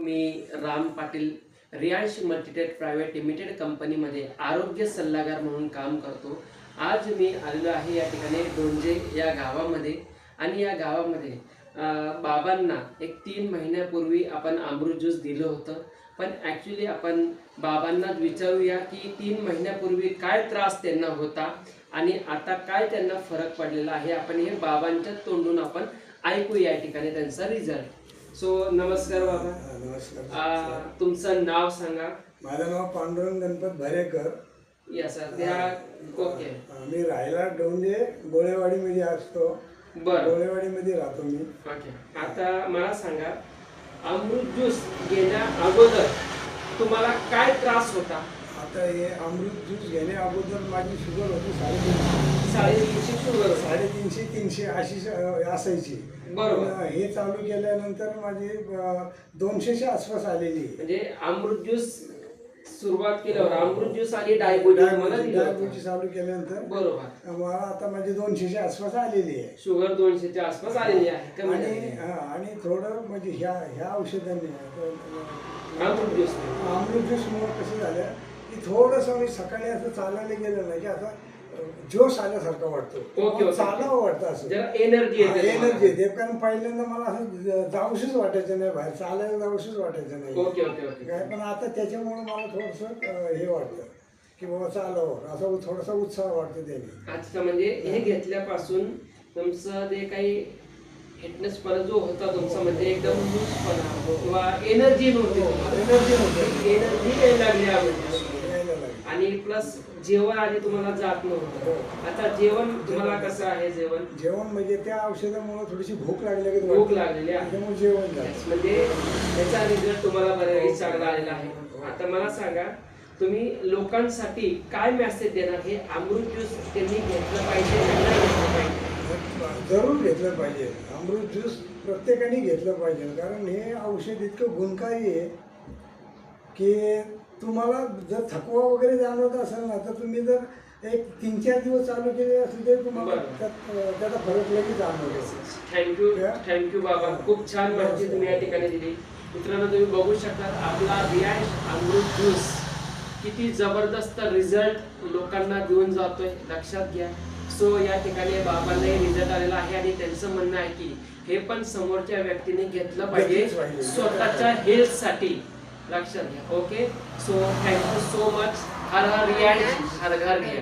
मी Ram Patil Riyansh Multitech Private Limited कंपनीमध्ये आरोग्य सल्लागार म्हणून काम करतो। आज मी आलेलो आहे या ठिकाणी डोंजे या गावामध्ये आणि या गावामध्ये बाबांना एक 3 महिन्यापूर्वी आपण अमृत ज्यूस दिलं होतं। पण ॲक्च्युली आपण बाबांना विचारूया की 3 महिन्यापूर्वी काय त्रास त्यांना होता आणि आता काय त्यांना फरक पडलेला आहे। आपण हे बाबांच्या तोंडून आपण ऐकू या ठिकाणी त्यांचा रिझल्ट। सो नमस्कार बाबा। नमस्कार। तुमचं नाव सांगा। माझं नाव पांडुरंग गणपत भरेकर। यस सर, त्या ओके। मी राहायला डोंजे गोळेवाडीमध्ये असतो। बरं, गोळेवाडीमध्ये राहतो मी। ओके। आता मला सांगा, अमृत ज्यूस घेण्या अगोदर तुम्हाला काय त्रास होता? आता हे अमृत ज्यूस घेण्या अगोदर माझी शुगर होती 350 350 शुगर, 350 300 अशी असायची। बरोबर। हे चालू केल्यानंतर माझी 200 च्या आसपास आलेली। म्हणजे अमृत ज्यूस सुरुवात केल्यावर अमृत ज्यूस आणि डायबिटीज चालू केल्यानंतर बरोबर मला आता माझी 200 च्या आसपास आलेली आहे। शुगर 200 च्या आसपास आलेली आहे। आणि थोडं म्हणजे ह्या औषधांनी अमृत ज्यूस मुळे कसं झालं की थोडंसं मी सकाळी असं चालायला गेलं ना की आता जोश आल्यासारखं वाटतो, चालावं वाटतं, असं एनर्जी येते। कारण पहिल्यांदा मला असं जाऊशीच वाटायचं नाही, बाहेर चालायला जाऊशीच वाटायचं नाही काय। पण आता त्याच्यामुळे मला थोडंसं हे वाटतं की बाबा चालावं, असा थोडासा उत्साह वाटतो त्याने। अच्छा, म्हणजे हे घेतल्यापासून तुमचं जे काही फिटनेसपणा जो होता तुमचा, म्हणजे एकदम लूजपणा किंवा एनर्जी नव्हती यायला लागली आणि प्लस जेवण आधी तुम्हाला जात नव्हतं। आता जेवण तुम्हाला कसं आहे? जेवण म्हणजे त्या औषधामुळे थोडीशी भूक लागलेली आहे, त्यामुळे जेवण झालं। म्हणजे त्याचा रिझल्ट तुम्हाला बऱ्यापैकी चांगला आलेला आहे। आता मला सांगा, तुम्ही लोकांसाठी काय मेसेज देणार? हे अमृत ज्यूस त्यांनी घेतलं पाहिजे, जरूर घेतलं पाहिजे। अमृत ज्यूस प्रत्येकाने घेतलं पाहिजे, कारण हे औषध इतकं गुणकारी आहे की तुम्हाला जर थकवा वगैरे जाणवत असेल ना, तर तुम्ही जर एक 3-4 दिवस चालू केले असेल तर तुम्हाला त्याचा फरक लगेच जाणवतो। थँक्यू बाबा, खूप छान माहिती तुम्ही या ठिकाणी दिली। मित्रांनो, तुम्ही बघू शकता आपला रियांश अमृत ज्यूस किती जबरदस्त रिझल्ट लोकांना देऊन जातोय, लक्षात घ्या। सो या ठिकाणी बाबांनाही रिझल्ट आलेला आहे आणि त्यांचं म्हणणं आहे की हे पण समोरच्या व्यक्तीने घेतलं पाहिजे स्वतःच्या हेल्थसाठी, लक्षात घ्या। Okay, so thank you so much. हर हर रियांश, हर घर रियांश।